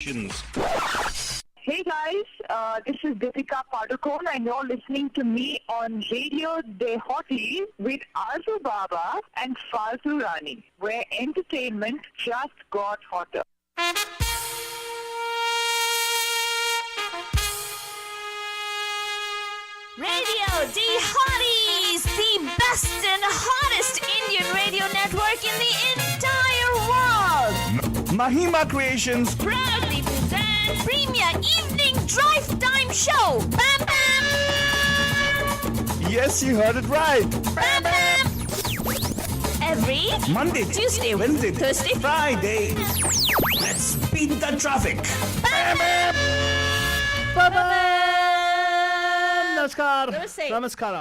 Hey guys, this is Deepika Padukone and you're listening to me on Radio Dehoti with Arzu Baba and Faltu Rani, where entertainment just got hotter. Radio Dehoti, the best and hottest Indian radio network in the entire world. Mahima Creations Proudly presents Premier Evening Drive Time Show. PAMPAM! Yes, you heard it right. PAMPAM! Every Monday, Tuesday, Wednesday, Thursday, Friday. Let's beat the traffic. नमस्कार नमस्कार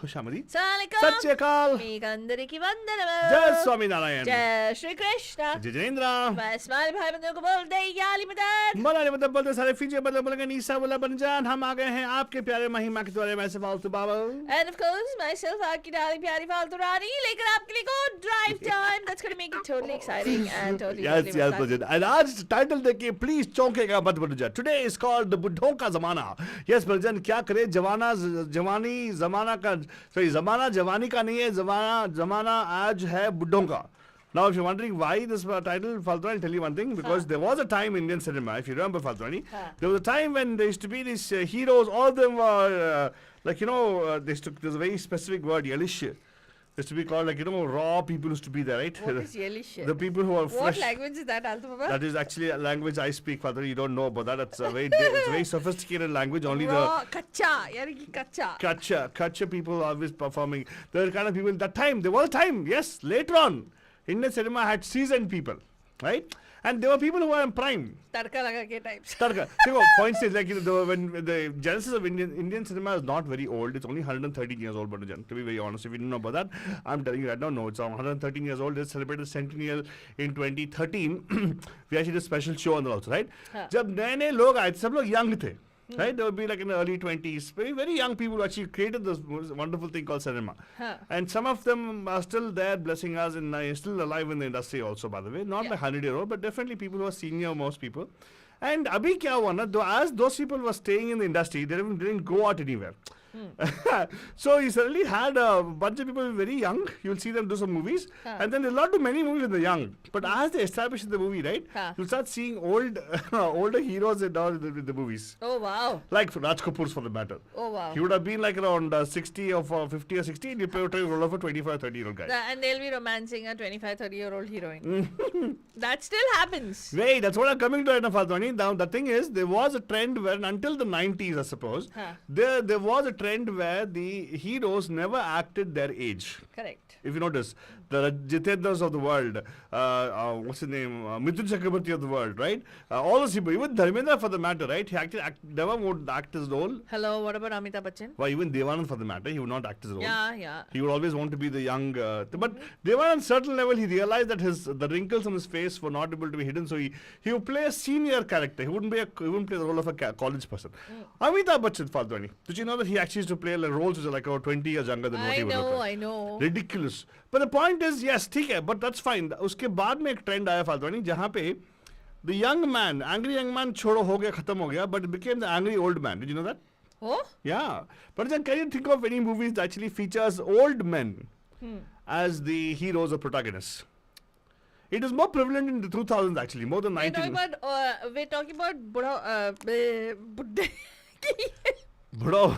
खुशामदी सत श्री अकाल जय स्वामी नारायण जय श्री कृष्ण जय जिनेंद्र बस हमारे भाई बंधुओं को बोल दे याली मदद मलाली मदद बोलते सारे फीचे बदल बोलेंगे नीसा बोला बनजान हम आ गए हैं आपके प्यारे महिमा के द्वारे मैं से फालतू बाबा and of course myself आपकी डाली प्यारी फालतू रानी लेकर आपके लिए good drive time that's going to make it totally exciting and totally yes Bajit and आज टाइटल देखिए प्लीज चौंकेगा मत बजा today is called the बुड्ढों का जमाना yes बजन क्या करे जमाना का जवानी का नहीं है जमाना आज है बुड्ढों का. Now, if you're wondering why this title, Faltrani, I'll tell you one thing. Because there was a time in Indian cinema, if you remember Faltrani, there was a time when there used to be these heroes, all of them were, there's a very specific word, yellish. Used to be called raw people used to be there, right? What is yellish? The people who are fresh. What language is that, Alto Baba? That is actually a language I speak, Father. You don't know about that. It's a very sophisticated language. Only raw, kacha people always performing. There are kind of people in that time. There was a time, yes, later on. Indian cinema had seasoned people, right? And there were people who were in prime. Tarka laga ke types. Tarka. Point is when the genesis of Indian cinema is not very old. It's only 113 years old, but to be very honest, if you don't know about that, I'm telling you, I don't know. It's 113 years old. They celebrated centennial in 2013. We actually did a special show on that also, right? जब नए लोग आए थे, सब लोग young थे. Right? They would be like in the early 20s. Very young people who actually created this wonderful thing called cinema. And some of them are still there blessing us and still alive in the industry also, by the way. Not like 100-year-old, but definitely people who are senior, most people. And abhi kya hua na, as those people were staying in the industry, they didn't go out anywhere. So you suddenly had a bunch of people very young. You'll see them do some movies, and then they'll not do many movies when they're young. But as they establish in the movie, right, you'll start seeing older heroes in the movies. Oh wow! Like Raj Kapoor's for the matter. Oh wow! He would have been like around 60 or 50 or 60, and you play a role of a 25, 30-year-old guy. And they'll be romancing a 25, 30-year-old heroine. That still happens. Wait, that's what I'm coming to right now, Fatwani. Now the thing is, there was a trend where until the 90s, I suppose, there was a trend where the heroes never acted their age. Correct. If you notice, the Jitendras of the world, what's his name, Mithun Chakrabarti of the world, right? All those people, even Dharmendra for the matter, right? He never would act his role. Hello, what about Amitabh Bachchan? Well, even Devanand for the matter, he would not act his role. Yeah. He would always want to be the young. But Devanand, on a certain level, he realized that the wrinkles on his face were not able to be hidden, so he would play a senior character. He wouldn't play the role of a college person. Amitabh Bachchan, Faldwani, did you know that he actually used to play roles which are like 20 years younger than what he would look like? I know. Ridiculous. But the point is, yes, ठीक है, but that's fine. उसके बाद में एक trend आया फालतूनी जहाँ पे the young man, angry young man छोड़ो हो गया खत्म हो गया, but it became the angry old man. Did you know that? Oh? Yeah. But then can you think of any movies that actually features old men as the heroes or protagonists? It is more prevalent in the 2000s actually, more than 19. We're talking about Buddha. Bro.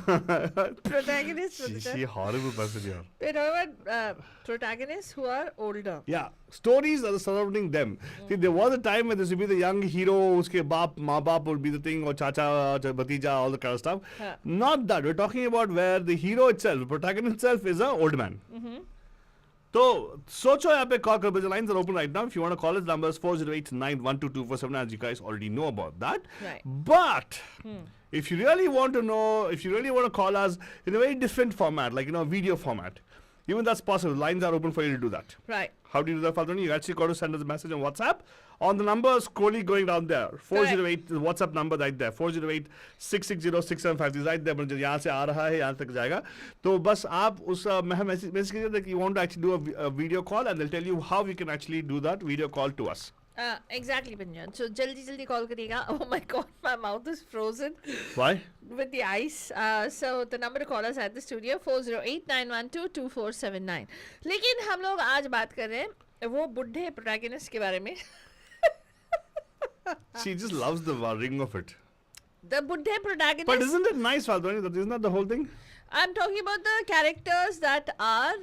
Protagonists. She horrible person here. We're talking about protagonists who are older. Yeah. Stories are surrounding them. See, there was a time when this would be the young hero, uske baap, maa baap would be the thing, or chacha, bhatija, all the kind of stuff. Not that. We're talking about where the hero itself, the protagonist itself is an old man. So, socho yahan pe call karo. The lines are open right now. If you want to call us, numbers 408-912-247, as you guys already know about that. Right. But if you really want to know, if you really want to call us in a very different format, like video format, even that's possible. Lines are open for you to do that. Right. How do you do that, Faldwani? You actually got to send us a message on WhatsApp on the number scrolling going down there. 408 the WhatsApp number right there. 408-660-6753 right there. यहाँ से आ रहा है यहाँ तक जाएगा. तो बस आप उस message कीजिए that you want to actually do a video call, and they'll tell you how you can actually do that video call to us. Exactly, Pinjan. So, jaldi call करिएगा. Oh my God, my mouth is frozen Why? with the ice. So, the number to call us at the studio 408-912-2479. लेकिन हम लोग आज बात कर रहे हैं वो बुढ़े protagonist के बारे में. She just loves the ring of it. The buddha protagonist. But isn't it nice, Faltwani? Isn't that the whole thing? I'm talking about the characters that are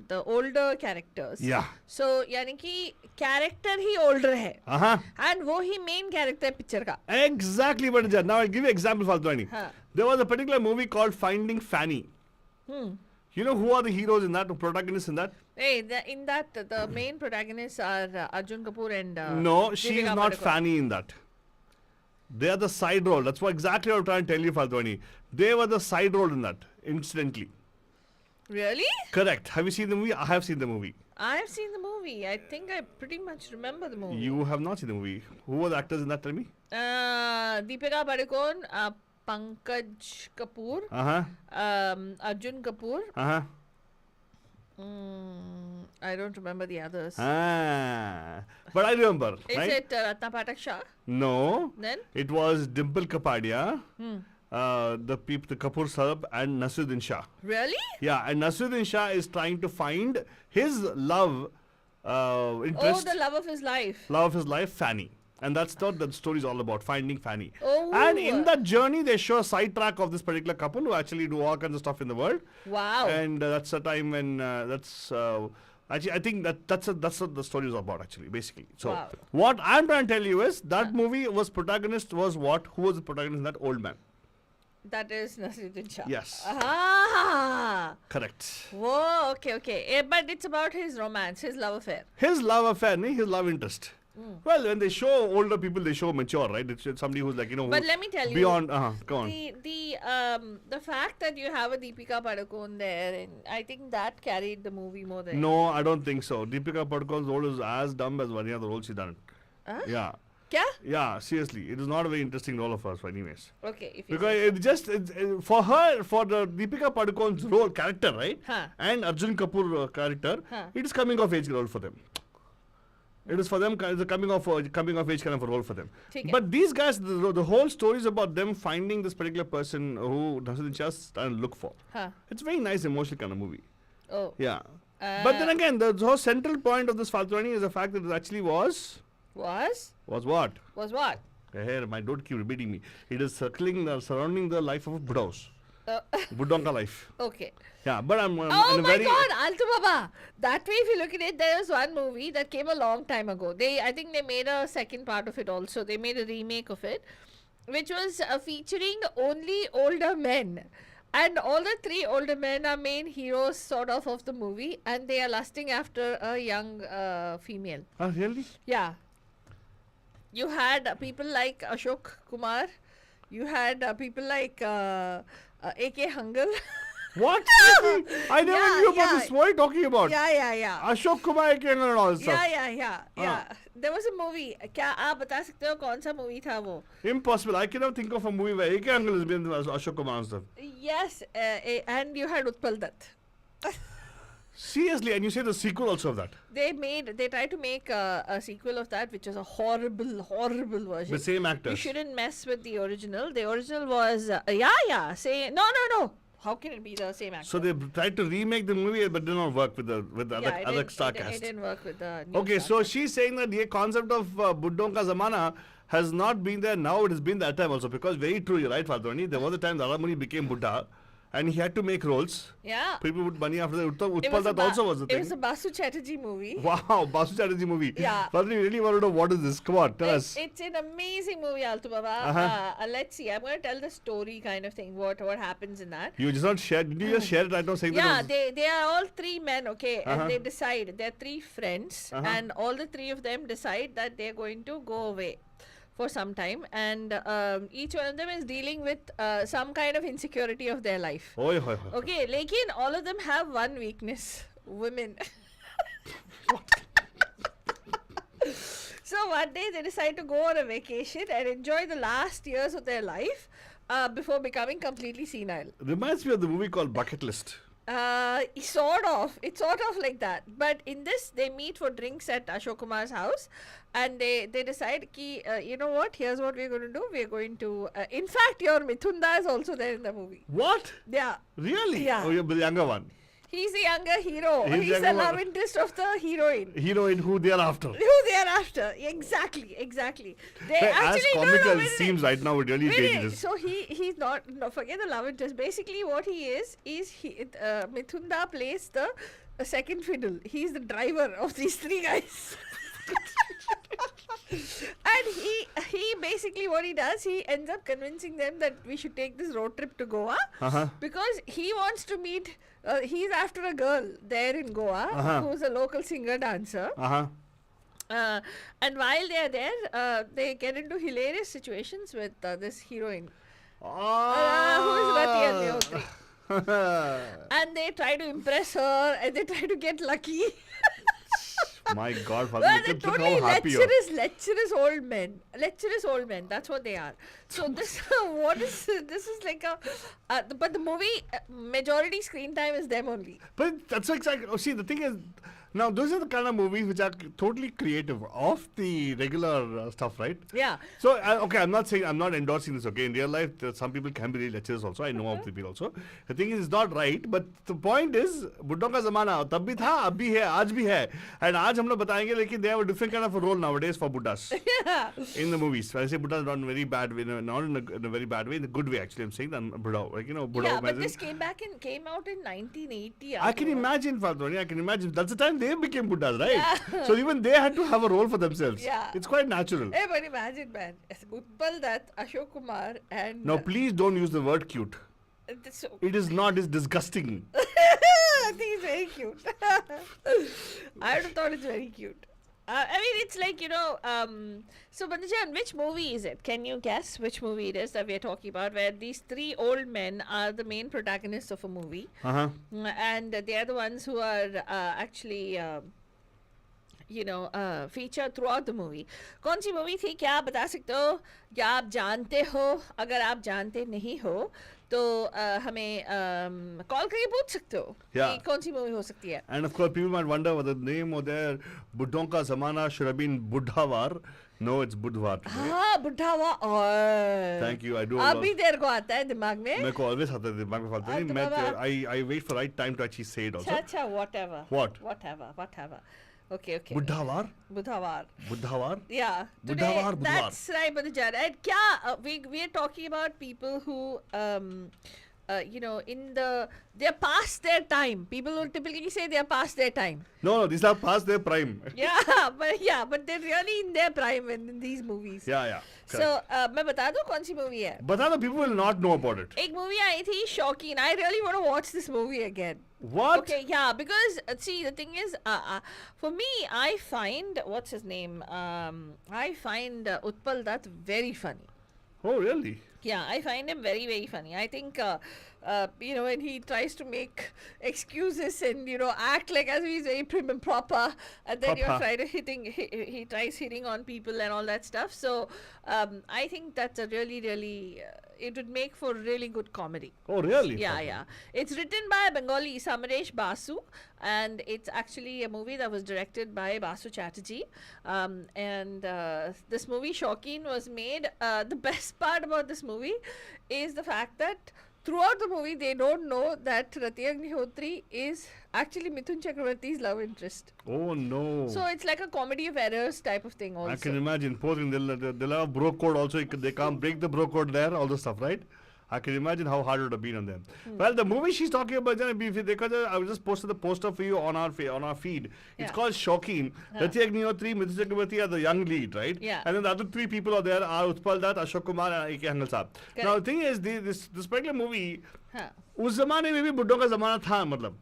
the older characters. Yeah. So यानी कि character ही older है. And वो ही main character है picture का. Exactly, but now I'll give you an example, Faltwani. There was a particular movie called Finding Fanny. You know who are the heroes in that, the protagonists in that? Hey, in that the main protagonists are Arjun Kapoor and no, she is Deepika not Padukone. Fanny in that. They are the side role. That's what exactly what I'm trying to tell you, Faltwani. They were the side role in that, incidentally. Really? Correct. Have you seen the movie? I have seen the movie. I have seen the movie. I think I pretty much remember the movie. You have not seen the movie. Who were the actors in that? Tell me. Deepika Padukone, Pankaj Kapoor, Arjun Kapoor. I don't remember the others. But I remember. Is right? it Ratna Patak Shah? No. Then? It was Dimple Kapadia, the Kapoor Sahab, and Nasiruddin Shah. Really? Yeah, and Nasiruddin Shah is trying to find his love interest. Oh, the love of his life. Love of his life, Fanny. And that's what the story is all about, finding Fanny. Oh. And in that journey, they show a sidetrack of this particular couple who actually do all kinds of stuff in the world. Wow. And that's a time when actually, I think that's what the story is about, actually, basically. So, wow. What I'm trying to tell you is that movie was protagonist was what? Who was the protagonist in that? Old man. That is Nasiruddin Shah. Yes. Correct. Whoa, okay. But it's about his romance, his love affair. His love affair, his love interest. Well, when they show older people, they show mature, right? It's somebody who's like, But let me tell you, beyond. Go on. The fact that you have a Deepika Padukone there, and I think that carried the movie more than. No, I don't think so. Deepika Padukone's role is as dumb as any other role she done. Yeah. Kya? Yeah, seriously, it is not a very interesting role of hers, anyways. Okay, if you because for her, for the Deepika Padukone's role character, right? And Arjun Kapoor character, it is coming of age role for them. It is for them, it's a coming of age kind of a role for them. But these guys, the whole story is about them finding this particular person who Nasiruddin Shah is trying to look for. It's a very nice, emotional kind of movie. Oh. Yeah. But then again, the whole central point of this Faltwani is the fact that it actually was what? Was what? Here, don't keep repeating me. It is surrounding the life of a Buddhos. Buddhon ka life. Okay. Yeah, but I'm. Oh my God, Altu Baba. That way, if you look at it, there was one movie that came a long time ago. I think they made a second part of it also. They made a remake of it, which was featuring only older men. And all the three older men are main heroes sort of the movie, and they are lusting after a young female. Oh, really? Yeah. You had people like Ashok Kumar. You had people like A.K. Hangal. What? I never knew about this. What are you talking about? Yeah. Ashok Kumar A.K. Hangal and all this stuff. Yeah. There was a movie. क्या आप बता सकते हो कौन सा movie था वो? Impossible. I cannot think of a movie where A.K. Hangal has been Ashok Kumar and stuff. Yes, and you had Utpal Dutt. Seriously, and you say the sequel also of that? They tried to make a sequel of that, which was a horrible version. The same actors. You shouldn't mess with the original. The original was no. How can it be the same actor? So they tried to remake the movie, but did not work with the other star cast. It didn't work with the new Okay, star so cast. she's saying that the concept of Buddhon ka Zamana has not been there now. It has been that time also, because very true, you're right, Faltwani. There was a time Dada Muni became Buddha, and he had to make roles. Yeah. People put money after that. Utpal Dutt also was the thing. It was a Basu Chatterjee movie. Wow, Basu Chatterjee movie. Yeah. Faltwani, you really want to know what is this? Come on, tell us. It's an amazing movie, Altu Baba. Let's see. I'm going to tell the story kind of thing. What happens in that? You just not share. Did you just share it right now saying Yeah, that? they are all three men, okay, and they decide they're three friends, and all the three of them decide that they're going to go away for some time, and each one of them is dealing with some kind of insecurity of their life. Okay, lekin all of them have one weakness: women. So one day they decide to go on a vacation and enjoy the last years of their life before becoming completely senile. Reminds me of the movie called Bucket List. Sort of. It's sort of like that. But in this, they meet for drinks at Ashok Kumar's house, and they decide ki, you know what? Here's what we're going to do. We're going to. In fact, your Mithunda is also there in the movie. What? Yeah. Really? Yeah. Oh, you're the younger one. He's the younger hero. He's He's the the younger love one. interest of the heroine. Heroine who they are after. Who they are after. Exactly. They But as actually comical wait it a seems right now, it really is Wait, dangerous. so he's not, no, forget the love interest. Basically what he is Mithunda plays the second fiddle. He's the driver of these three guys. And he basically, what he does, he ends up convincing them that we should take this road trip to Goa, because he wants to meet, he's after a girl there in Goa who's a local singer dancer. And while they are there, they get into hilarious situations with this heroine, who is Rati Agnihotri. And they try to impress her, and they try to get lucky. My God, Father, Well, they're look how totally happy you are. lecherous old men. Lecherous old men. That's what they are. So this, this is like a, but the movie majority screen time is them only. But that's exactly. Oh, see, the thing is, now those are the kind of movies which are totally creative off the regular stuff, right? Yeah. So okay, I'm not endorsing this. Okay, in real life, some people can be really lecherous also. I know of people also. The thing is, it's not right. But the point is, Buddhon ka zamana tab bhi tha, ab bhi hai, aaj bhi hai, and aaj hum log batayenge. Lekin they have a different kind of a role nowadays for Buddhas. Yeah. In the movies, when I say Buddha, not in a very bad way, not in a very bad way, in a good way. Actually, I'm saying that Buddha, like Buddha. Yeah, but this came out in 1980. I can imagine, Fatoni. I can imagine. That's the time they became Buddhas, right? Yeah. So even they had to have a role for themselves. Yeah. It's quite natural. Hey, but imagine, man, Utpal Dutt, Ashok Kumar, and Now, please don't use the word cute. so, It is not. It's disgusting. I think it's very cute. I would have thought it's very cute. I mean, it's like, so Bandhajan, which movie is it? Can you guess which movie it is that we're talking about, where these three old men are the main protagonists of a movie, and they are the ones who are actually featured throughout the movie. कौन सी movie थी, क्या आप बता सकते हो, या आप जानते हो? अगर आप जानते नहीं हो तो हमें कॉल करके पूछ सकते हो कि कौन सी मूवी हो सकती है. And of course, people might wonder whether the name of their Buddhon ka zamana should have been Buddhavar. No, it's Budhwar. हाँ, बुढ़ावा. Thank you. I do. अभी तेरे को आता है दिमाग में. मेरे को always आता है दिमाग में फालतू नहीं. I wait for the right time to actually say it also. अच्छा, whatever. What? Whatever. Okay. Buddhavar. Yeah. Buddhavar. That's right, Bandhajan. And we are talking about people who they're past their time. People will typically say they're past their time. No, these are past their prime. but they're really in their prime in these movies. Yeah. So, मैं बता दूँ कौन सी movie है? बता दो, people will not know about it. एक movie आई थी Shaukin. I really want to watch this movie again. What? Okay, yeah, because see, the thing is, for me, I find what's his name? I find Utpal Dutt very funny. Oh, really? Yeah, I find him very, very funny. I think, when he tries to make excuses and, act like as if he's very prim and proper, and then he tries hitting on people and all that stuff. So, I think that's a really, really, it would make for really good comedy. Oh, really? Yeah. It's written by Bengali Samaresh Basu, and it's actually a movie that was directed by Basu Chatterjee. And this movie, Shaukin, was made. The best part about this movie is the fact that throughout the movie, they don't know that Rati Agnihotri is actually Mithun Chakravarti's love interest. Oh, no. So it's like a comedy of errors type of thing also. I can imagine. Poor thing, they'll have a bro code also. They can't break the bro code there, all the stuff, right? I can imagine how hard it would have been on them. Well, the movie she's talking about, I just posted the poster for you on our feed. It's called Shaukin. Rati Agnihotri, Mithun Chakravarti are the young lead, right? Yeah. And then the other three people are there are Utpal Dutt, Ashok Kumar, and A.K. Hangal Saab. Now, the thing is, this particular movie, उस जमाने में भी बुड्ढों का जमाना था, मतलब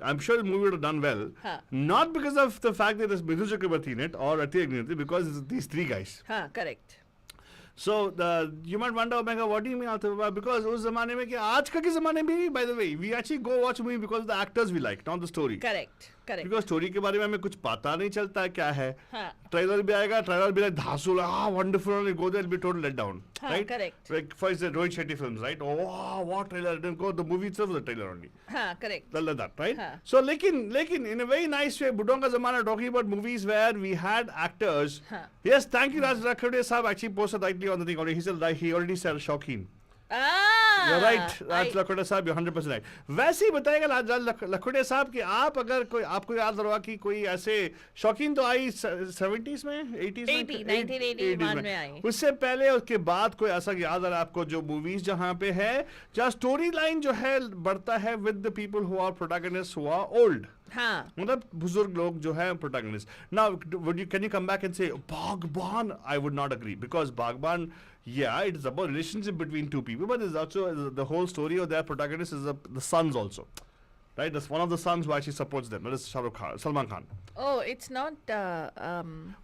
I'm sure the movie would have done well, not because of the fact that there's Mithun Chakravarti in it or Rati Agnihotri, because it's these three guys. Correct. So you might wonder, Omega, what do you mean, Altha? Because उस जमाने में क्या आज का के जमाने में भी, by the way, we actually go watch a movie because of the actors we like, not the story. Correct. Correct. Because story के बारे में हमें कुछ पता नहीं चलता है क्या है. हाँ. ट्रेलर भी आएगा, ट्रेलर भी धांसू, wonderful, go there, be total let down. हाँ, Right? correct. Like first the Rohit Shetty films, right? Oh, wow, what trailer? Didn't go. The movie itself was a trailer only. हाँ, correct. Like that, right? हाँ. So, लेकिन in a very nice way, Buddhon ka Zamana talking about movies where we had actors. हाँ. Yes, thank you, Raj Rakhode Saab actually posted rightly on the thing already. He said he already said Shaukin. You're right, Raj Lakhode साहब, you're 100% right. वैसे ही बताएगा राज लखोटे साहब कि आप अगर कोई आपको याद होगा कि कोई ऐसे शौकीन तो आई 70s में 80s में 1981 में आई. उससे पहले उसके बाद कोई ऐसा याद आ रहा है आपको जो मूवीज जहाँ पे है जहाँ स्टोरी लाइन जो है बढ़ता है with the people who are protagonist who are old. हाँ. मतलब बुजुर्ग लोग जो है protagonist. Now can you come back and से Baghban? I would not agree because Baghban, yeah, it is about relationship between two people, but there's also the whole story of their protagonist is the sons also, right? That's one of the sons who actually supports them. That is Salman Khan. Oh, it's not.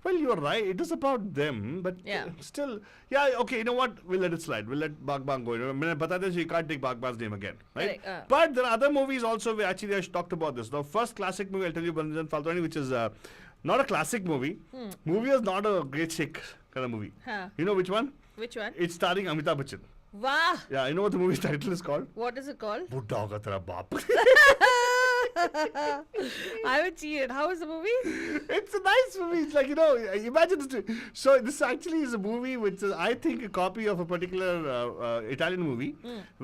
Well, you're right. It is about them, but Yeah. still, yeah. Okay, you know what? We'll let it slide. We'll let Bagban go. I mean, but you can't take Bagban's name again, right? Correct, But there are other movies also where actually I talked about this. The first classic movie I'll tell you, Banjan Faltani, which is not a classic movie. Movie is not a great shake kind of movie. Huh. You know which one? Which one? It's starring Amitabh Bachchan. Wow. Yeah, you know what the movie's title is called? What is it called? Buddha hoga tera baap. I haven't seen it. How is the movie? It's a nice movie. It's like, you know, imagine this. So this actually is a movie which is, I think, a copy of a particular Italian movie,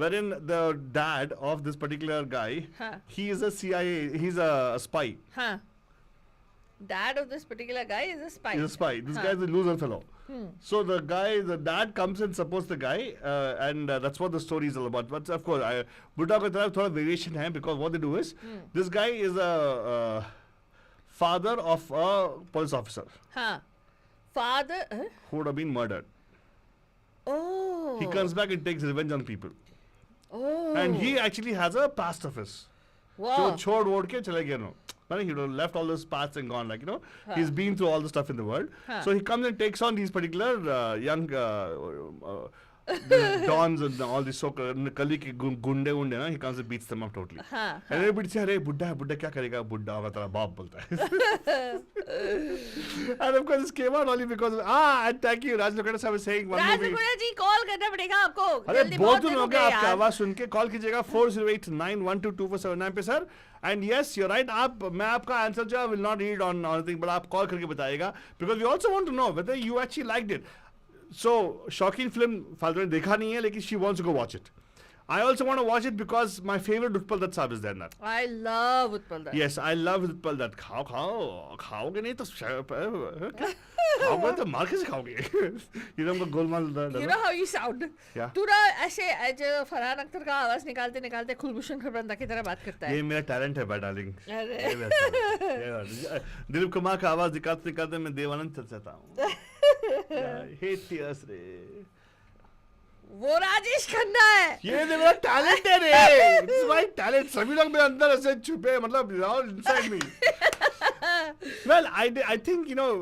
wherein the dad of this particular guy, Huh. he is a CIA, he's a spy. Huh. Dad of this particular guy is a spy. He's a spy. This Huh. guy is a loser fellow. So the dad comes and supports the guy, and that's what the story is all about. But of course, Buddha ka taraf thoda variation hai because what they do is, this guy is a father of a police officer Huh. Father. who would have been murdered. Oh. He comes back and takes revenge on people, Oh. and he actually has a past of his. Wow. So छोड़ वोड़ के चले गए no. He would have left all those paths and gone, like, you know, he's been through all the stuff in the world. Huh. So he comes and takes on these particular young the dons and all these so-called Kali ke gunde unde, na, he comes and beats them up totally. Huh. And everybody says, "Hey, Buddha kya karega? Buddha hoga tera baap bolta hai." And of course, this came out only because and thank you, Raj Lokata sahab is saying one Raj movie. Lakhota ji call करना पड़ेगा आपको. अरे जल्दी बहुत दिन दिन हो गया गए आपकी यार. आवाज सुन के. कॉल कीजिएगा 4089122479 पे sir. And yes you right. मैं आपका आंसर जो है will not read on anything, but आप कॉल करके बताइएगा because we also want to know whether you actually liked it. So Shaukeen film फालतू ने देखा नहीं है, लेकिन she wants to go watch it. I also want to watch it because my favorite Utpal Dutt Saab is there in that. I love Utpal Dutt. Yes, I love Utpal Dutt. खाओगे नहीं तो खाओगे तो मार कैसे खाओगे? You know Golmaal. You know how you sound. Yeah. तू ना ऐसे जो फरहान अख्तर का आवाज निकालते निकालते कुलभूषण खबरंदा की तरह बात करता है. ये मेरा टैलेंट है डार्लिंग. अरे. दिलीप कुमार का आवाज निकालते निकालते मैं देवानंद चल जाता हूँ. Hate tears रे. वो राजेश खन्ना है. ये मेरा टैलेंट है रे. It's my talent. सभी लोग मेरे अंदर ऐसे छुपे, मतलब inside me. Well, I think, you know,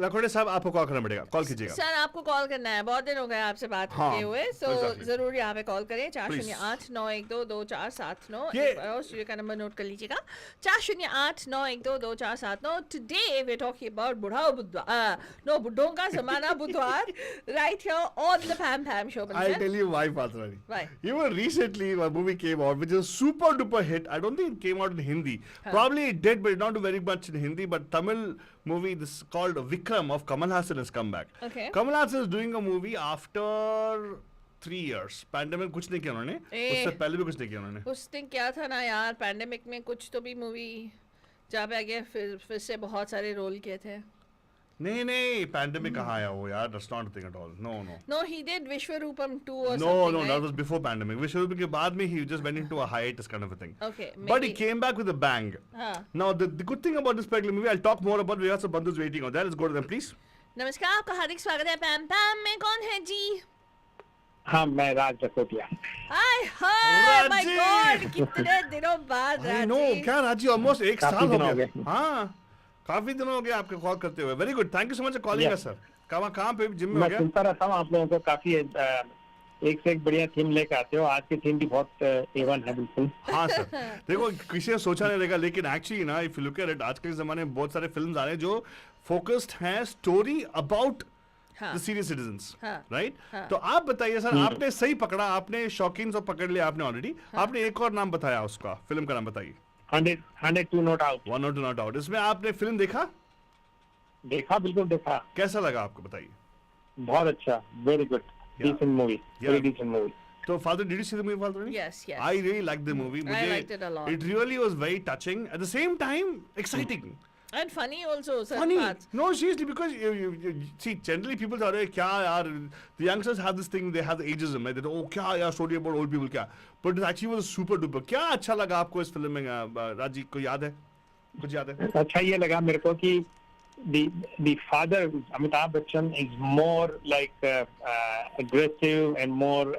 लखोटे साहब आपको कॉल करना पड़ेगा. कॉल कीजिएगा. सर आपको कॉल करना है. बहुत दिन हो गए आपसे बात किए हुए. सो जरूर यहाँ पे कॉल करें. 4089122479. स्टूडियो का नंबर नोट कर लीजिएगा. 4089122479. Today we're talking about बुड्ढों का जमाना बुधवार. Right here on the PAMPAM show. I'll tell you why, Fatrani. Why? Even recently, a movie came out which is a super duper hit. I don't think it came out in Hindi. Probably it did, but not very much in Hindi. But Tamil movie, this is called Vikram of Kamal Hassan has come back. Okay. Kamal Hassan is doing a movie after 3 years. Pandemic कुछ नहीं किया उन्होंने. उससे पहले भी कुछ नहीं किया उन्होंने. उस दिन क्या था ना यार, पैंडेमिक में कुछ तो भी मूवी जहाँ पे आगे फिर से बहुत सारे रोल किए थे. नहीं पैंडेमिक कहाँ आया वो यार. That's not a thing at all. No, he did Vishwarupam 2 or no, something. No, right? that was before pandemic. Vishwarupam के बाद में he just went into a hiatus kind of a thing. Okay, But he maybe. came back with a bang. Now the good thing about this particular movie, I'll talk more about. We have some bandhus waiting on that. Let's go to them, please. नमस्कार, आपका हार्दिक स्वागत है. पैम पैम में कौन है जी? हाँ, मैं राज रखोटिया. हाय हाय, my राजी! गॉड, कितने दिनों बाद I know, राजी. क्या राजी almost एक काफी साल हो दिन हो गया. गए. हाँ, काफी दिन हो गया आपके कॉल करते हुए. Very good. Thank you so much for calling Yeah. us, sir. कहाँ पे जिम में हो मैं गया? सुनता रहता हूँ आप लोगों को. काफी एक से एक बढ़िया थीम लेके आते हो. आज की थीम भी बहुत A1 है बिल्कुल. हाँ सर, देखो किसी ने सोचा नहीं रहेगा, लेकिन एक्चुअली ना if you look at it, आज के जमाने में बहुत सारे फिल्म्स आ रहे हैं जो फोकस्ड हैं स्टोरी अबाउट हाँ. द सीनियर सिटीजन्स, हाँ. राइट? हाँ. तो आप बताइए सर, आपने सही पकड़ा, आपने शौकीन से पकड़ लिया आपने ऑलरेडी. आपने एक और नाम बताया, उसका फिल्म का नाम बताइए. 102 Not Out. 102 Not Out. इसमें आपने फिल्म देखा, देखा, बिल्कुल देखा. कैसा लगा आपको बताइए? बहुत अच्छा, very good, decent movie, very decent movie. So, Father, did you see the movie, Father? Yes, yes. I really liked the movie. I liked it a lot. It really was very touching. At the same time, exciting. And funny also, certain Funny. parts. No, seriously, because you see, generally people are like, kya yaar, the youngsters have this thing, they have the ageism, right? They go, oh, kya yaar, story about old people, kya? But it actually was super duper. क्या अच्छा लगा आपको इस film में, राजी को याद है? कुछ याद है? अच्छा ये लगा मेरे को कि the father Amitabh Bachchan is more like aggressive and more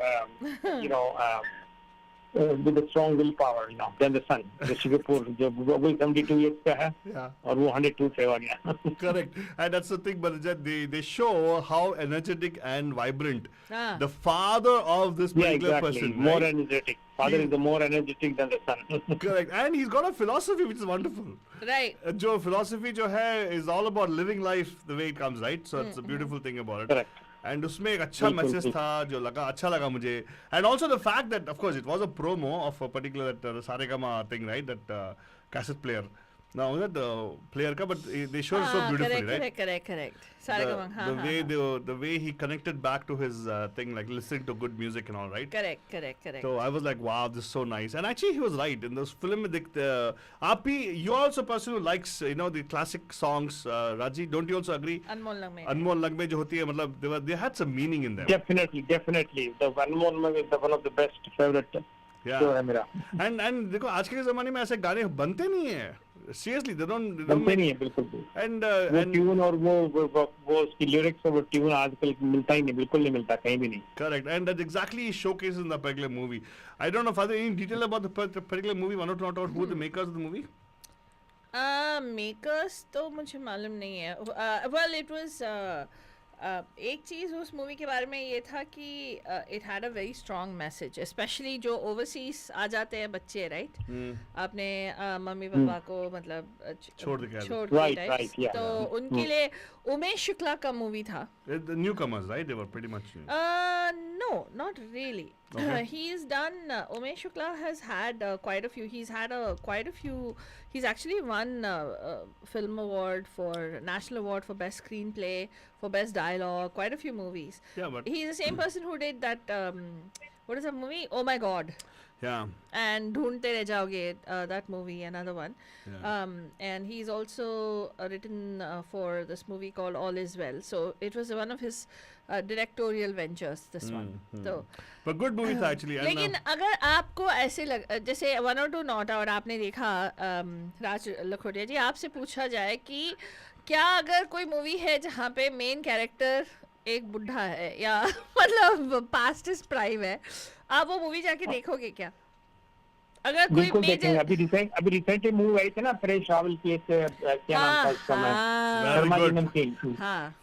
with a strong willpower, than the son. Rishi Kapoor जो वो 72 years का है, और वो 102 से हो गया. Correct, and that's the thing, but they show how energetic and vibrant the father of this particular person. More right? energetic. Father is the more energetic than the son. Correct, and he's got a philosophy which is wonderful. Right. जो philosophy जो है is all about living life the way it comes, right? So it's a beautiful thing about it. Correct. And उसमें एक अच्छा message था जो लगा, अच्छा लगा मुझे. And also the fact that of course it was a promo of a particular that Saregama thing, right? That cassette player. Now that the player ka, but they showed it so beautifully, right? Correct. The way he connected back to his thing, like listening to good music and all, right? Correct. So I was like, wow, this is so nice. And actually, he was right. In this film, you're also a person who likes, the classic songs. Raji, don't you also agree? Anmol Lagme jo hoti hai, matlab, they had some meaning in them. Definitely. The Anmol Lagme is one of the best favorite. Yeah. And देखो आज के ज़माने में ऐसे गाने बनते नहीं हैं. Seriously, they don't बनते नहीं है बिल्कुल भी. And वो ट्यून और वो उसकी लिरिक्स और वो ट्यून आजकल मिलता ही नहीं, बिल्कुल नहीं मिलता कहीं भी नहीं. Correct, and that exactly showcases in the particular movie. I don't know, Father, any detail about the particular movie? 102 Not Out. Who are the makers of the movie? Makers तो मुझे मालूम नहीं है. Well, it was एक चीज़ उस movie के बारे में ये था कि it had a very strong message, specially जो ओवरसीज आ जाते हैं बच्चे, राइट? अपने मम्मी पापा को मतलब छोड़ के, राइट? तो उनके लिए उमेश शुक्ला का मूवी था. The newcomers, right? They were pretty much new. No, not really. Okay. He's done. Umesh Shukla has had quite a few. He's had quite a few. He's actually won film award for National Award for Best Screenplay, for Best Dialogue. Quite a few movies. Yeah, but he's the same person who did that. What is that movie? Oh my God. Yeah. And Dhoondte Reh Jaoge, that movie, another one. Yeah. And he's also written for this movie called All Is Well. So it was one of his directorial ventures, this one. So, but good movie था actually. लेकिन अगर आपको ऐसे जैसे 102 Not Out आपने देखा, राज लखोटिया जी, आपसे पूछा जाए कि क्या अगर कोई मूवी है जहाँ पे मेन कैरेक्टर एक बुढ़ा है या मतलब पास्ट प्राइम है, आप वो मूवी जाके देखोगे क्या? अगर कोई मेजर अभी रिसेंटली मूवी आई थी ना परेश रावल की, क्या नाम था उसका,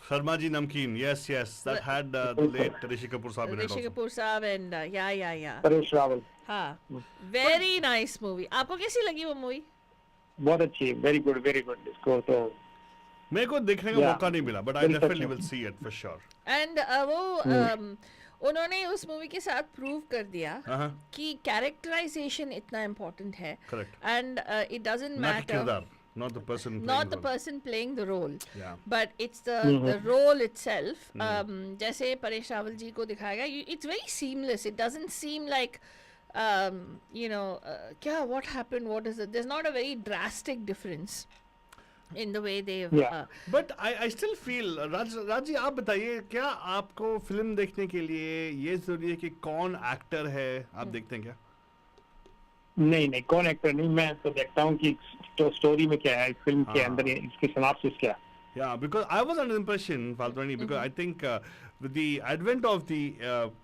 शर्मा जी नमकीन. Yes, that had the late Rishi Kapoor साहब in it also. Rishi Kapoor साहब and yeah. परेश रावल. हाँ, very nice movie. आपको कैसी लगी वो मूवी? बहुत अच्छी, very good. इसको तो मेरे को देखने का मौका नहीं मिला, but I definitely will see it for sure. And वो उन्होंने उस मूवी के साथ प्रूव कर दिया कि कैरेक्टराइजेशन इतना इम्पोर्टेंट है. Correct. And it doesn't matter. Not the person playing the role. Yeah. But it's the role itself. जैसे परेश रावल जी को दिखाया गया, it's very seamless. It doesn't seem like क्या what happened, what is it? There's not a very drastic difference in the way they've but I still feel राजी आप बताइए, क्या आपको फिल्म देखने के लिए ये जरूरी है कि कौन एक्टर है आप देखते हैं क्या? नहीं कौन एक्टर नहीं, मैं तो देखता हूँ कि स्टोरी में क्या है, फिल्म के अंदर इसकी सिनॉप्सिस क्या है. Yeah, because I was under the impression, Faltwani, because I think with the advent of the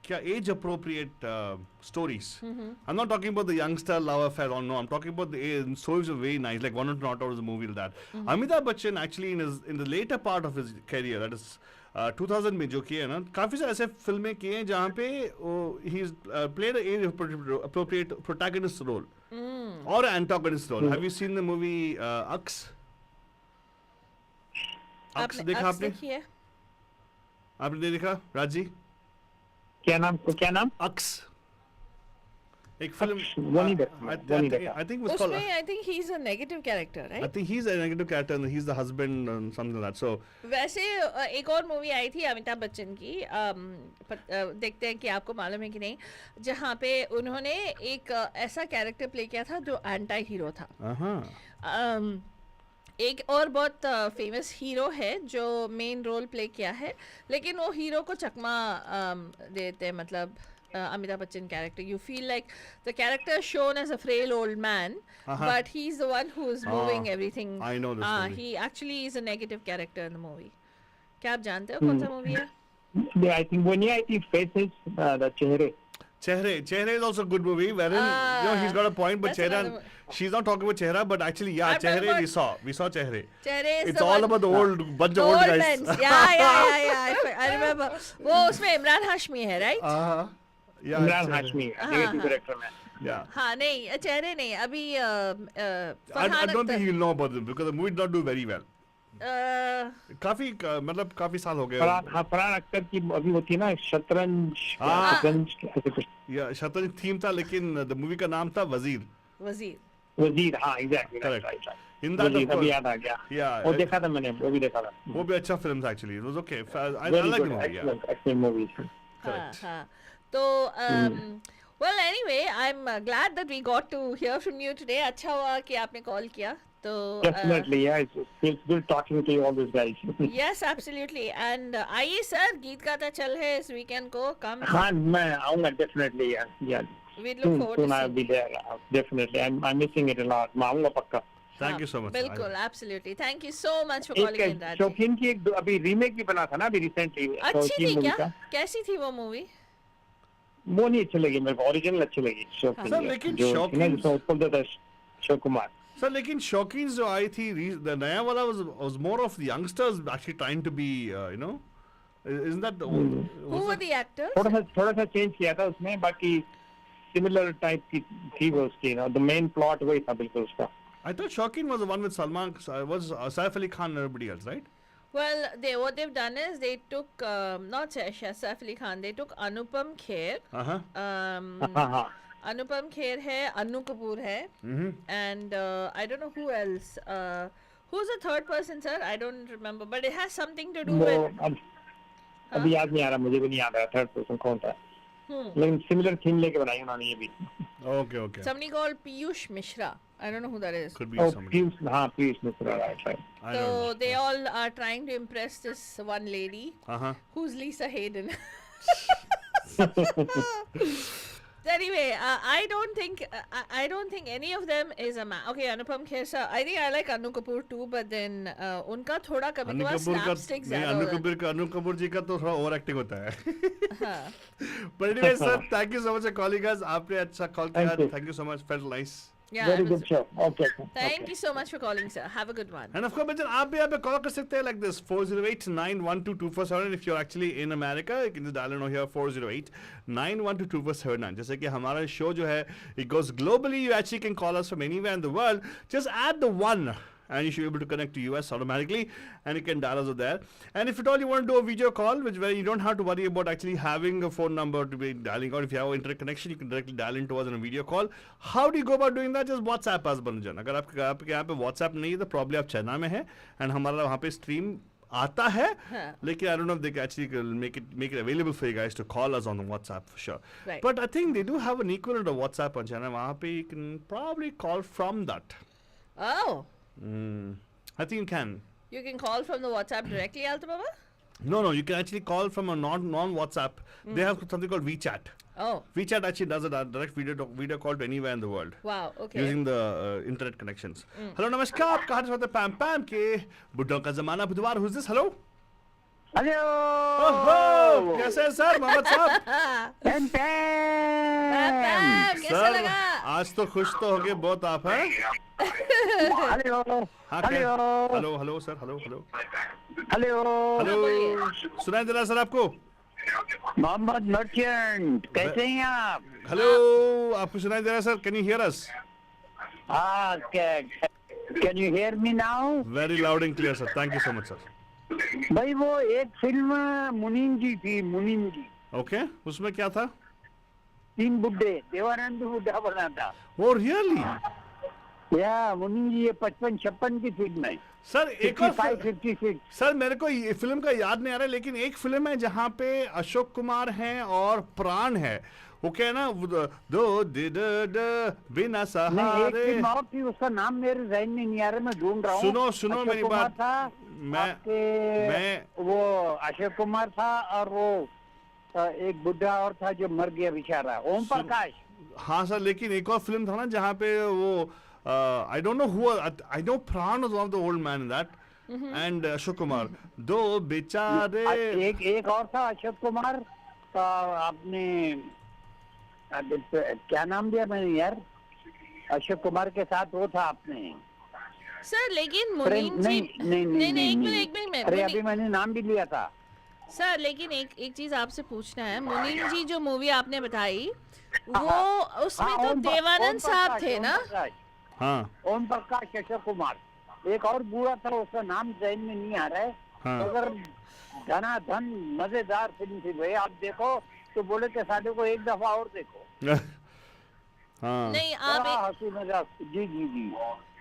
age-appropriate stories, I'm not talking about the youngster love affair or no, I'm talking about the stories are very nice, like 102 Not Out is a movie like that. Amitabh Bachchan actually in the later part of his career, that is 2000 में जो किए हैं ना, काफी सारे ऐसे फिल्में किए हैं जहाँ पे he played as appropriate protagonist role और antagonist role. Have you seen the movie Aks? Aks देखा आपने? आपने नहीं देखा राज जी? क्या नाम? अक्स एक फिल्म. वो नहीं देखा. I think it was called. उसमें I think he's a negative character, I right? think he's a negative character and he's the husband and something like that. So वैसे एक और मूवी आई थी अमिताभ बच्चन की, देखते हैं कि आपको मालूम है कि नहीं, जहाँ पे उन्होंने एक ऐसा कैरेक्टर प्ले किया था जो एंटी हीरो था. एक और बहुत फेमस हीरो है जो मेन रोल प्ले किया है, लेकिन वो हीरो को चकमा देते हैं, मतलब Amitabh Bachchan character. You feel like the character is shown as a frail old man, but he's the one who is moving everything. I know this movie. He actually is a negative character in the movie. क्या आप जानते हो कौन सा movie है? Yeah, I think when I think faces the Chehre is also a good movie wherein you know he's got a point, but that's Chehra, she's not talking about Chehra, but actually yeah, I'm talking Chehre about- we saw Chehre. Chehre is It's the all one- about the old bunch The of old old guys. men. Yeah. I remember. वो उसमें इमरान हाशमी है, right? Yeah. Imran Chehre. Hashmi negative director में. Yeah. हाँ नहीं, चेहरे नहीं, अभी I Farhan don't think Akhtar. he'll know about them because the movie did not do very well. काफी मतलब काफी साल हो गए. फरहान अख्तर की अभी वो थी ना शतरंज ऐसे कुछ. या शतरंज थीम था, लेकिन the movie का नाम था वजीर. वजीर. हाँ exactly. Correct. Right. In that, वजीर of course, अभी याद आ गया. yeah, वो देखा था मैंने, वो भी देखा था. वो भी अच्छा फिल्म था actually. It was okay. I Very like the good, movie. Yeah. excellent movie. Correct. हाँ. तो well anyway, I'm glad that we got to hear from you today. अच्छा हुआ कि आपने कॉल किया. तो Definitely, yeah. It feels good talking to you all these guys. yes, absolutely. And आइए sir, गीत गाता चल है इस weekend को. Come. हाँ मैं आऊँगा definitely. Yeah. We look forward Soon to I'll seeing be there. Definitely. I'm missing it a lot. मैं आऊँगा पक्का. Thank you so much. बिल्कुल, absolutely. Thank you so much for calling in, एक Raj. शौकीन की एक अभी रीमेक भी बना था ना अभी रिसेंटली. अच्छी थी क्या? कैसी थी वो मूवी? वो नहीं अच्छी लगी मेरे को. ओरिजिनल अच्छी लगी शौकीन. सर, लेकिन जो शौकीन- थी ना जिसमें उत्पल दत्त अशोक कुमार. Sir, लेकिन शौकीन जो आई थी, the नया वाला was more of the youngsters actually trying to be, you know, isn't that the Who were the actors? थोड़ा सा चेंज किया था उसमें. बाकी सिमिलर टाइप की थी वो उसकी. द मेन प्लॉट वही था बिल्कुल उसका. I thought Shaukin was the one with Salman, was Saif Ali Khan and everybody else, right? Well, what they've done is they took not Saif Ali Khan, they took Anupam Kher. हाँ. Anupam Kher है, Anu Kapoor है, and I don't know who else. Who's the third person, sir? I don't remember, but it has something to do वो with. अभी याद नहीं आ रहा. मुझे भी नहीं याद आ रहा थर्ड पर्सन कौन था. लेकिन सिमिलर थीम लेके बनाई उन्होंने ये भी. Okay. Somebody called Piyush Mishra. I don't know who that is. Could be Oh, somebody. Piyush Mishra, right. I don't So know. they all are trying to impress this one lady, who's Lisa Hayden. Anyway, I don't think any of them is a man. Okay, Anupam Kher sir, I think I like Anu Kapoor too, but then उनका थोड़ा कभी अनु कभार कपूर का slapstick नहीं, ज़्यादा अनु हो जाता कपूर का अनु कपूर जी का तो थोड़ा ओवर एक्टिंग होता है. हाँ. But anyway, sir, thank you so much for calling us. आपने अच्छा कॉल किया. Thank you. Thank you so much. Felt nice. Yeah, Very it good was- show. Okay. Thank you so much for calling, sir. Have a good one. And of course, Bachchan आप भी यहाँ पे call कर सकते हैं like this 408-912-2479. If you're actually in America, you can just dial in over here 408-912-2479. जैसे कि हमारा शो जो है it goes globally. You actually can call us from anywhere in the world. Just add the one. And you should be able to connect to US automatically, and you can dial us over there. And if at all you want to do a video call, which where you don't have to worry about actually having a phone number to be dialing out. If you have internet connection, you can directly dial into us on a video call. How do you go about doing that? Just WhatsApp us, Banujan. अगर आपके यहाँ पे WhatsApp नहीं है तो probably आप China में है, and हमारा वहाँ पे stream आता है, लेकिन I don't know if they can actually make it available for you guys to call us on the WhatsApp for sure. Right. But I think they do have an equivalent of WhatsApp on China. वहाँ पे you can probably call from that. Oh, I think you can. you can call from the WhatsApp directly, Alta Baba? No, you can actually call from a non-WhatsApp. They have something called WeChat. Oh, WeChat actually does a direct video call to anywhere in the world. wow, okay. Using the internet connections. Hello, namaskar. कहाँ से होते पैम पैम के बुड्ढों का जमाना बुधवार. Who's this? Hello. Hello. Oh, कैसे हैं sir Mohammad साहब? पैम, कैसा सर लगा? आज तो खुश तो हो गए बहुत आप हैं. Hello. हाँ Hello. Hello sir hello. Hello hello, सुनाई दे रहा है सर आपको? मोहम्मद मर्चेंट, कैसे हैं आप? हेलो, आपको सुनाई दे रहा है sir? Can you hear us? हाँ, can you hear me now? Very loud and clear sir, thank you so much sir. भाई वो एक फिल्म मुनीम जी थी, मुनीम जी, ओके, उसमें क्या था? 3 बुड्ढे, देवानंद बुड्ढा बना था। Oh really? या मुनीम जी, ये 55-56 की फिल्म है। सर एक और 55-56। सर मेरे को ये फिल्म का याद नहीं आ रहा है, लेकिन एक फिल्म है जहाँ पे अशोक कुमार हैं और प्राण है, वो क्या है ना, दो बिना नहीं, एक सहारे। फिल्म और थी, उसका नाम मेरे जहन में नहीं आ रहा, मैं ढूंढ रहा हूँ। सुनो अशोक मेरी कुमार बात। था, मैं वो अशोक कुमार था, और वो एक बुढ़ा और था जो मर गया बेचारा, ओम प्रकाश। हाँ सर, लेकिन एक और फिल्म था ना जहाँ पे वो I don't know who, I know Pran was one of the old man in that, and Ashok Kumar, दो बेचारे। एक और था अशोक कुमार, आपने क्या नाम दिया मैंने यार, अशोक कुमार के साथ वो था आपने सर लेकिन मुनीम जी, नहीं, एक मिनट अरे अभी मैंने नाम भी लिया था सर, लेकिन एक चीज आपसे पूछना है। मुनीम जी जो मूवी आपने बताई, वो उसमें हाँ, तो देवानंद साहब थे ना? हाँ ओम प्रकाश, अशोक कुमार, एक और बूढ़ा था, उसका नाम जहन में नहीं आ रहा है। हाँ। अगर धनाधन मजेदार फिल्म थी भाई, आप देखो तो बोले कि साले को एक दफा और देखो। हाँ नहीं आप हंसी मजाक, जी जी जी।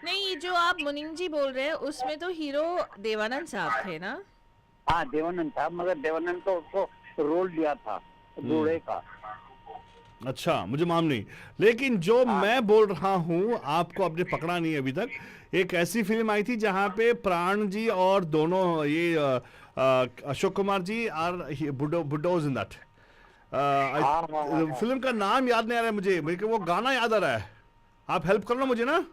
नहीं, जो आप मुनीम जी बोल रहे हैं उसमें तो हीरो देवानंद साहब थे ना? हाँ, देवानंद था, मगर देवानंद तो उसको रोल दिया था बूढ़े का। अच्छा, मुझे मालूम नहीं, लेकिन जो मैं बोल रहा हूँ आपको आपने पकड़ा नहीं अभी तक। एक ऐसी फिल्म आई थी जहाँ पे प्राण जी और दोनों ये अशोक कुमार जी और बुड्ढोज इन दैट फिल्म का नाम याद नहीं आ रहा है मुझे वो गाना याद आ रहा है। आप हेल्प कर लो मुझे ना।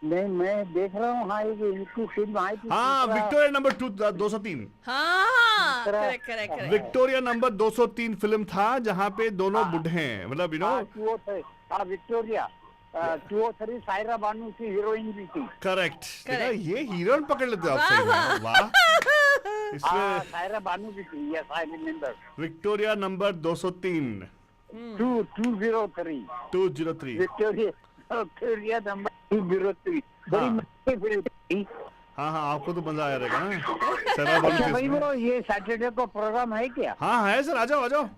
नहीं, मैं देख रहा हूँ। हाँ, इनकी फिल्म आई थी। हाँ, विक्टोरिया नंबर 203। हाँ, करेक्ट। विक्टोरिया नंबर 203 फिल्म था जहाँ पे दोनों बुढ़े हैं, मतलब यू नो। हाँ, विक्टोरिया 203, सायरा बानू की हीरोइन भी थी। करेक्ट। ये हीरोइन पकड़ लेते हो आप सही में, वाह। इसमें सायरा बानू भी थी, yes I remember. Victoria number 203 203 Victoria number 203 बड़ी मस्त फिल्म थी। हाँ, आपको तो मजा आया रहेगा ना। अच्छा भाई, वो ये सैटरडे को प्रोग्राम है क्या? हाँ है सर, आ जाओ।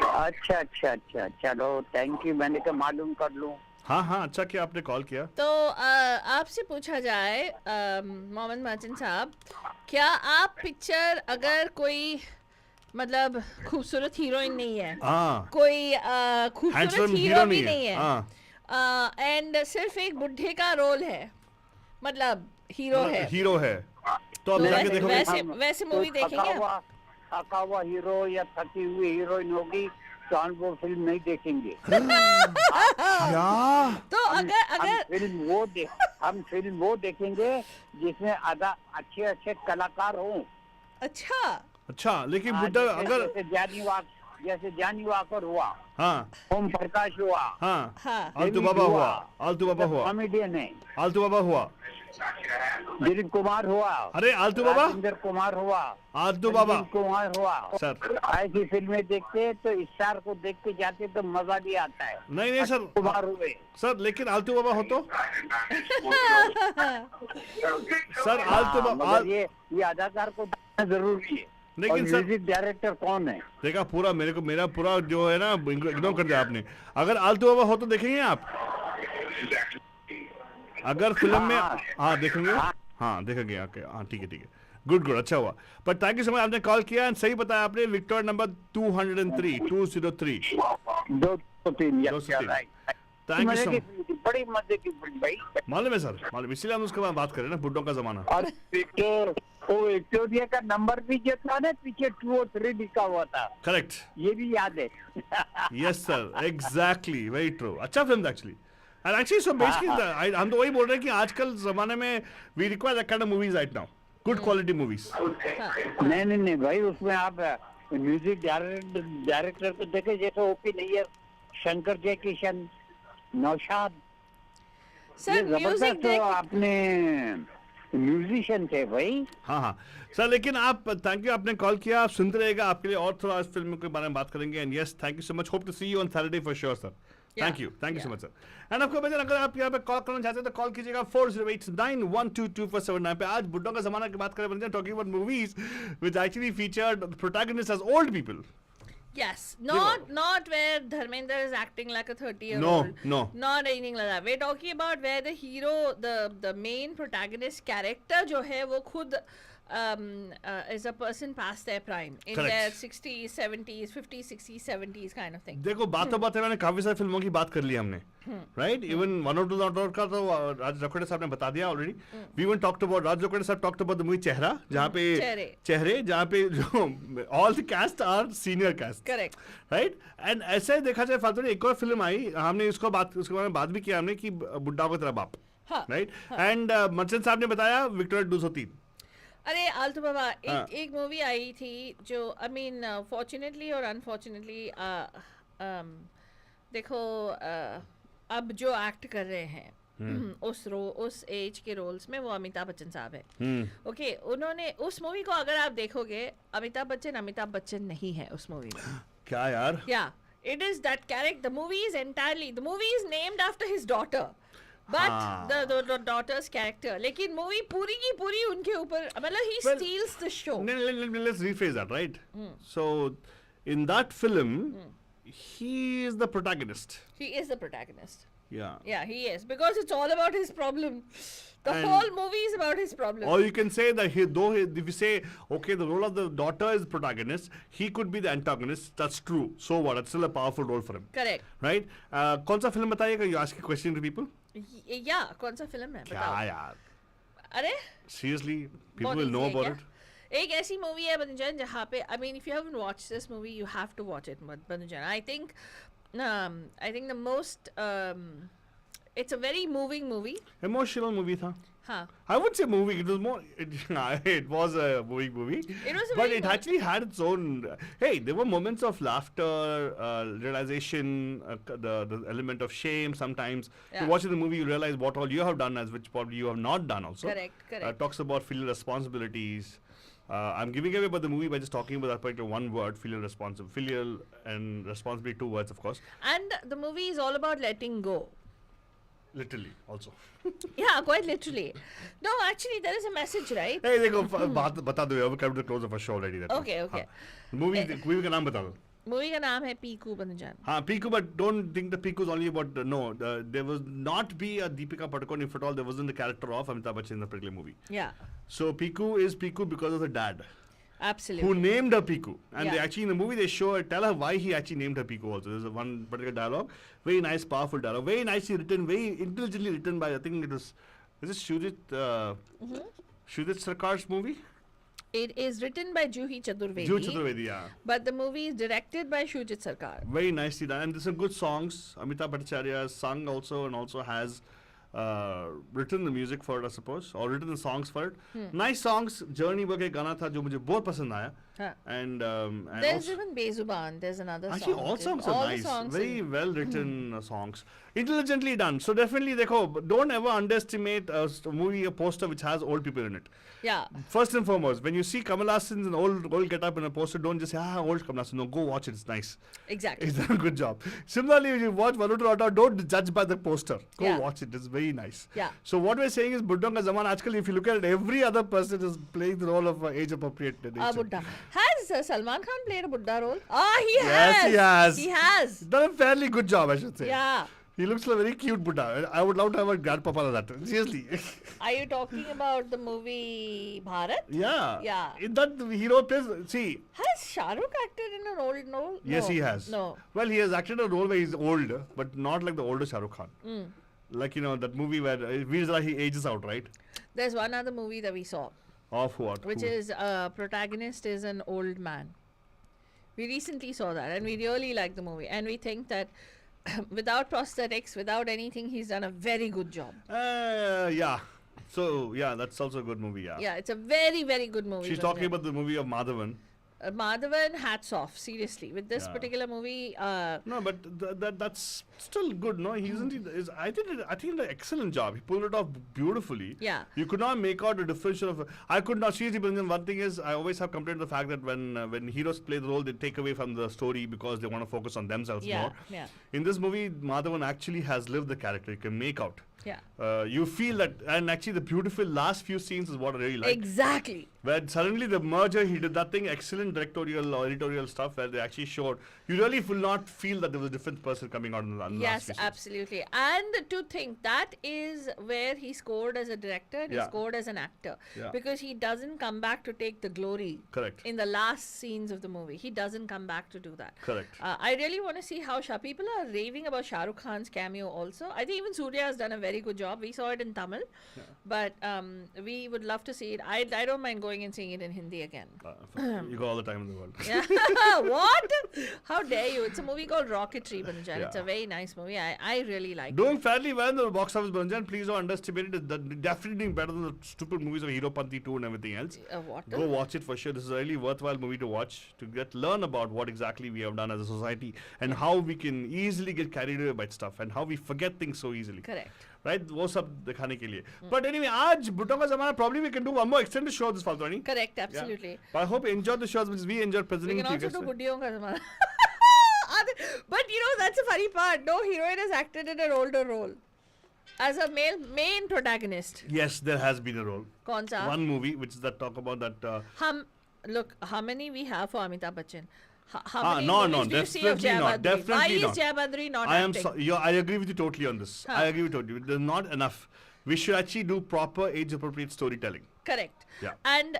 अच्छा, चलो थैंक यू, मैंने कहा मालूम कर लूं। हाँ, अच्छा किया आपने कॉल किया। तो आपसे पूछा जाए मोहम्मद मर्चेंट साहब, क्या आप पिक्चर, अगर कोई मतलब खूबसूरत हीरोइन नहीं है, कोई खूबसूरत हीरो भी नहीं है, एंड सिर्फ एक बुढ़े का रोल है, मतलब हीरो है, तो अब जाके देखोगे। वैसे मूवी देखेंगे आप? थका हुआ हीरो या थकी हुई हीरोइन होगी तो हम वो फिल्म नहीं देखेंगे। तो अगर हम फिल्म वो देखेंगे जिसमें अच्छे कलाकार हों। अच्छा, लेकिन बुड्ढा अगर जैसे जानी वाकर हुआ, हाँ, ओम प्रकाश हुआ, हाँ, आलतू बाबा हुआ, कॉमेडियन है, आलतू बाबा हुआ, दिलीप कुमार हुआ, अरे आलतू बाबा, राजेंद्र कुमार हुआ, आलतू बाबा कुमार हुआ सर। ऐसी फिल्में देखते तो स्टार को देख के जाते तो मजा भी आता है। नहीं सर, कुमार हुए सर, लेकिन आलतू बाबा हो तो सर, आलतू बाबा ये अदाकार को जरूरी है। लेकिन सर, म्यूजिक डायरेक्टर कौन है? देखा पूरा मेरा पूरा जो है ना इग्नोर कर दिया आपने। अगर आलतू बाबा हो तो देखेंगे आप? अगर फिल्म में देखेंगे, देखेंगे आके। ठीक है, गुड, अच्छा हुआ। पर थैंक यू सो मच, आपने कॉल किया, सही बताया आपने। Victoria number 203 203 thank you so much. बड़ी मजे की फिल्म भाई, मालूम है सर, मालूम, इसीलिए हम उसके बाद बात करें ना, बुड्ढों का जमाना। और विक्टोरिया का नंबर भी जो था ना पीछे 203 लिखा हुआ था। करेक्ट, ये भी याद है। Yes sir, exactly, very true. अच्छा फिल्म था actually. And actually, so basically, हम तो वही बोल रहे हैं कि आजकल जमाने में we require that kind of movies right now. Good quality movies. नहीं भाई, उसमें आप म्यूजिक डायरेक्टर को देखे, जैसे ओपी नैयर, शंकर जयकिशन, नौशाद। सर म्यूजिक तो आपने म्यूजिशियन थे भाई. हाँ हाँ सर, लेकिन आप थैंक यू, आपने कॉल किया, आप सुनते रहेगा, आपके लिए और थोड़ा इस फिल्म के बारे में बात करेंगे. And yes, thank you so much, hope to see you on Saturday for sure sir. Thank you so much sir. And आपको बच्चन, अगर आप यहाँ पे कॉल करना चाहते हैं तो कॉल कीजिएगा 4089122479 पे. आज बुड्ढों का जमाना की बात करें Bachchan, talking about movies which actually featured protagonist as old people. Yes, not where Dharmendra is acting like a 30-year-old. No. Not anything like that. We're talking about where the hero, the main protagonist character जो है वो खुद is a person past their prime. In Correct. their 60s, 70s, 50s, 60s, 70s kind of thing. देखो बातों मैंने काफी सारी फिल्मों की बात कर ली हमने, राइट. इवन 102.org का तो राज रखोड़े साहब ने बता दिया already. We one talked about, Raj Rakhode साहब टॉक्ड अबाउट द मूवी चेहरा, जहाँ पे चेहरे जहाँ पे जो all the cast are senior cast. Correct. Right. And ऐसे ही देखा जाए फालतू ने एक और फिल्म आई, हमने उसके बारे में बात भी किया हमने कि बुड्ढा को तेरा बाप, राइट. एंड मर्चेंट साहब ने बताया विक्टोरिया 203. अरे आलतू बाबा, एक मूवी आई थी जो आई मीन फॉर्चुनेटली और अनफॉर्चुनेटली देखो अब जो एक्ट कर रहे हैं उस एज के रोल्स में वो अमिताभ बच्चन साहब है. ओके, उन्होंने उस मूवी को अगर आप देखोगे, अमिताभ बच्चन नहीं है उस मूवी में. क्या यार? या it is that character. The movie is named after his daughter, but the daughter's character, लेकिन मूवी पूरी की पूरी उनके ऊपर, मतलब he steals the show. Let's rephrase that, right? So in that film he is the protagonist. Yeah, he is, because it's all about his problem. The whole movie is about his problem. Or you can say that if you say, okay, the role of the daughter is protagonist, he could be the antagonist. That's true. So what? It's still a powerful role for him. Correct. Right? कौन सा film बताइएगा? You ask a question to people. Yeah, कौन सा film है? क्या यार? अरे seriously, people will know about it. एक ऐसी मूवी है बंजन जहाँ पे, I mean, if you haven't watched this movie, you have to watch it, बंजन. I think the most it's a very moving movie. Emotional movie था. हाँ. I would say movie. It was more. It was a movie. It was a but it actually had its own. Hey, there were moments of laughter, realization, the element of shame. Sometimes you watching the movie, you realize what all you have done, as which probably you have not done also. Correct. Talks about filial responsibilities. I'm giving away about the movie by just talking about that particular one word, filial and responsibility, 2 words, of course. And the movie is all about letting go. Literally, also. Yeah, quite literally. No, actually, there is a message, right? Hey, देखो बात बता दो यार, we come to the close of our show already. Okay. Movie का नाम बता दो. Movie का नाम है पीकू बंजान. हाँ, Piku, but don't think the Piku is only about there was not be a Deepika Padukone, if at all there wasn't the character of Amitabh Bachchan in the particular movie. Yeah. So Piku is Piku because of the dad. Absolutely. Who named her Piku. And they actually, in the movie, they tell her why he actually named her Piku also. There's one particular dialogue. Very nice, powerful dialogue. Very nicely written, very intelligently written by, I think it was, is it Shujit Sarkar's movie? It is written by Juhi Chaturvedi. Juhi Chaturvedi, yeah. But the movie is directed by Shujit Sarkar. Very nicely done. And there's some good songs. Amitabh Bhattacharya has sung also, and also has written the music for it, I suppose, or written the songs for it. Nice songs. Journey का एक गाना था जो मुझे बहुत पसंद आया. And there's even Bezuban. There's another actually song. All songs are nice. Very well written songs. Intelligently done. So definitely, देखो, don't ever underestimate a movie, a poster which has old people in it. Yeah. First and foremost, when you see Kamal Hassan's an old get up in a poster, don't just say, old Kamal Hassan. No, go watch it. It's nice. Exactly. It's done a good job. Similarly, when you watch Valuta, don't judge by the poster. Go watch it. It's very nice. Yeah. So what we're saying is, Buddhon ka Zamana, actually, if you look at it, every other person is playing the role of age-appropriate nature. Buddha. Has Salman Khan played a Buddha role? He has. He has. Done a fairly good job, I should say. Yeah. He looks like a very cute Buddha. I would love to have a grandpapa like that. Seriously. Are you talking about the movie Bharat? Yeah. Yeah. In that hero plays, see. Has Shah Rukh acted in an old role? Yes, he has. No. Well, he has acted a role where he's old, but not like the older Shah Rukh Khan. Like, that movie where he ages out, right? There's one other movie that we saw. Of what? Which is protagonist is an old man. We recently saw that and we really like the movie. And we think that without prosthetics, without anything, he's done a very good job. Yeah. So, yeah, that's also a good movie, yeah. Yeah, it's a very, very good movie. She's talking about the movie of Madhavan. Madhavan, hats off, seriously. With this Yeah. particular movie, No, but that's still good, no? He isn't. I think an excellent job. He pulled it off beautifully. Yeah. You could not make out a differential of. I could not. Seriously, but one thing is, I always have complained the fact that when heroes play the role, they take away from the story because they want to focus on themselves more. yeah. In this movie, Madhavan actually has lived the character. You can make out. Yeah. You feel that, and actually the beautiful last few scenes is what I really like. Exactly. Where suddenly the merger, he did that thing, excellent directorial or editorial stuff where they actually showed, you really will not feel that there was a different person coming out in the last few Yes, scenes. absolutely. And to think that is where he scored as a director and he Yeah. scored as an actor. Yeah. Because he doesn't come back to take the glory Correct. in the last scenes of the movie. He doesn't come back to do that. Correct. I really want to see how people are raving about Shah Rukh Khan's cameo also. I think even Surya has done a very good job. We saw it in Tamil, but we would love to see it. I don't mind going and seeing it in Hindi again. You got all the time in the world. Yeah. What? How dare you? It's a movie called Rocketry, Banjan. It's a Yeah. very nice movie. I really like it. Doing fairly well in the box office, Banjan. Please don't underestimate it. It's definitely doing better than the stupid movies of Hero Panti 2 and everything else. What? Go watch it for sure. This is a really worthwhile movie to watch to learn about what exactly we have done as a society and how we can easily get carried away by stuff and how we forget things so easily. Correct. Right? वो सब दिखाने के लिए. But anyway, आज बुड्ढों का ज़माना, probably we can do one more extended show this Faltwani. Correct, absolutely. But I hope you enjoyed the shows because we enjoyed We presenting can to you also guys. do Buddiyon ka Zamana. But you know, that's a funny part. No heroine has acted in an older role. As a main protagonist. Yes, there has been a role. Kaun sa? One movie which is that talk about that. Look, how many we have for Amitabh Bachchan? How many No, movies do you see of definitely Jaya not. Badri? Definitely Why not. is Jaya Badri not I am acting? I agree with you totally on this. Huh. I agree with you. There's not enough. We should actually do proper age-appropriate storytelling. Correct. Yeah. And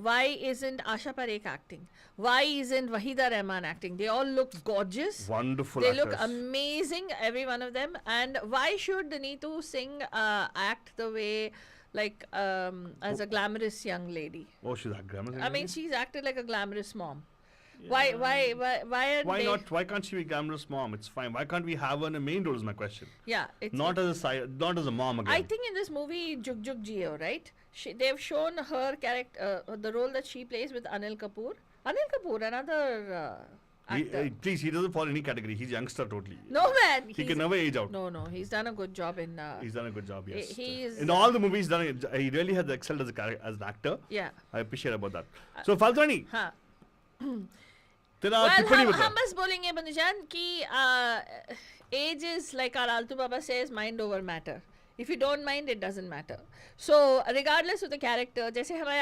why isn't Asha Parekh acting? Why isn't Wahida Rahman acting? They all look gorgeous. Wonderful They actors. look amazing, every one of them. And why should Neetu Singh act the way, like, as a glamorous young lady? Oh, she's a grammar. I mean, she's acted like a glamorous mom. Why are Why they? not? Why can't she be glamorous mom? It's fine. Why can't we have her in a main role? Is my question. Yeah, it's Not as a side, not as a mom again. I think in this movie Jug Jug Jio, right? They've shown her character, the role that she plays with Anil Kapoor. Anil Kapoor, another actor. Please, he doesn't fall in any category. He's youngster totally. No man, He can never age out. No, he's done a good job in. He's done a good job. Yes. He's in all the movies done. He really has excelled as as an actor. Yeah. I appreciate about that. So Faltwani, हाँ. तेरा Well, टिप्पणी बता. हम बस बोलेंगे बंदजान कि age is like our Altu Baba says, mind over matter. If you don't mind, it doesn't matter. So, regardless of the character, जैसे हमारे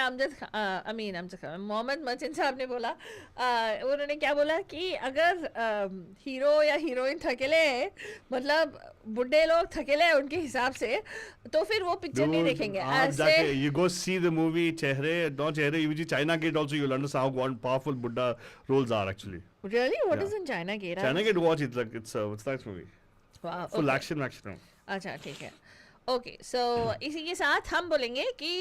मोहम्मद मचिन साहब ने बोला, उन्होंने क्या बोला कि अगर हीरो या हीरोइन थकेले हैं, मतलब बुड्ढे लोग थकेले हैं उनके हिसाब से, तो फिर वो पिक्चर नहीं देखेंगे. आप जाके you go see the movie चेहरे, don't चेहरे, you China Gate also you'll understand how powerful Buddha roles are actually. Really? What Yeah. is in China Gate? China Gate, watch it. Like it's a nice movie. Wow, Full okay. action. अच्छा ठीक है. Okay, so इसी के साथ हम बोलेंगे कि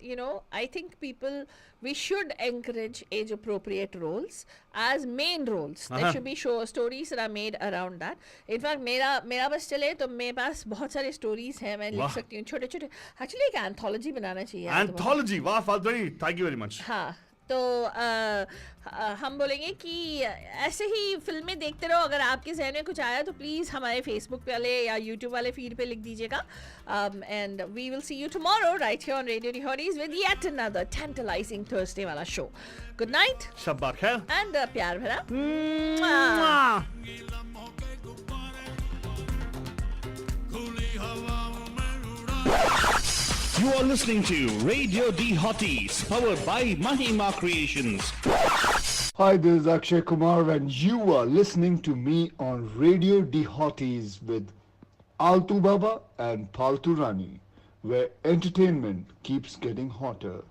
you know, I think we should encourage age appropriate roles as main roles. There should be stories that are made around that. In fact, मेरा बस चले तो मेरे पास बहुत सारे stories हैं, मैं लिख सकती हूँ छोटे-छोटे. Actually एक anthology बनाना चाहिए. Anthology, wow, Faltwani, thank you very much. हाँ, तो हम बोलेंगे कि ऐसे ही फिल्में देखते रहो. अगर आपके जहन में कुछ आया तो प्लीज़ हमारे फेसबुक वाले या यूट्यूब वाले फीड पे लिख दीजिएगा. And we will see you tomorrow right here on Radio Dihori's with yet another tantalizing Thursday वाला show. Good night Shabbat khair. and प्यार भरा. Mwah. You are listening to Radio D Hotties, powered by Mahima Creations. Hi, this is Akshay Kumar, and you are listening to me on Radio D Hotties with Altu Baba and Paltu Rani, where entertainment keeps getting hotter.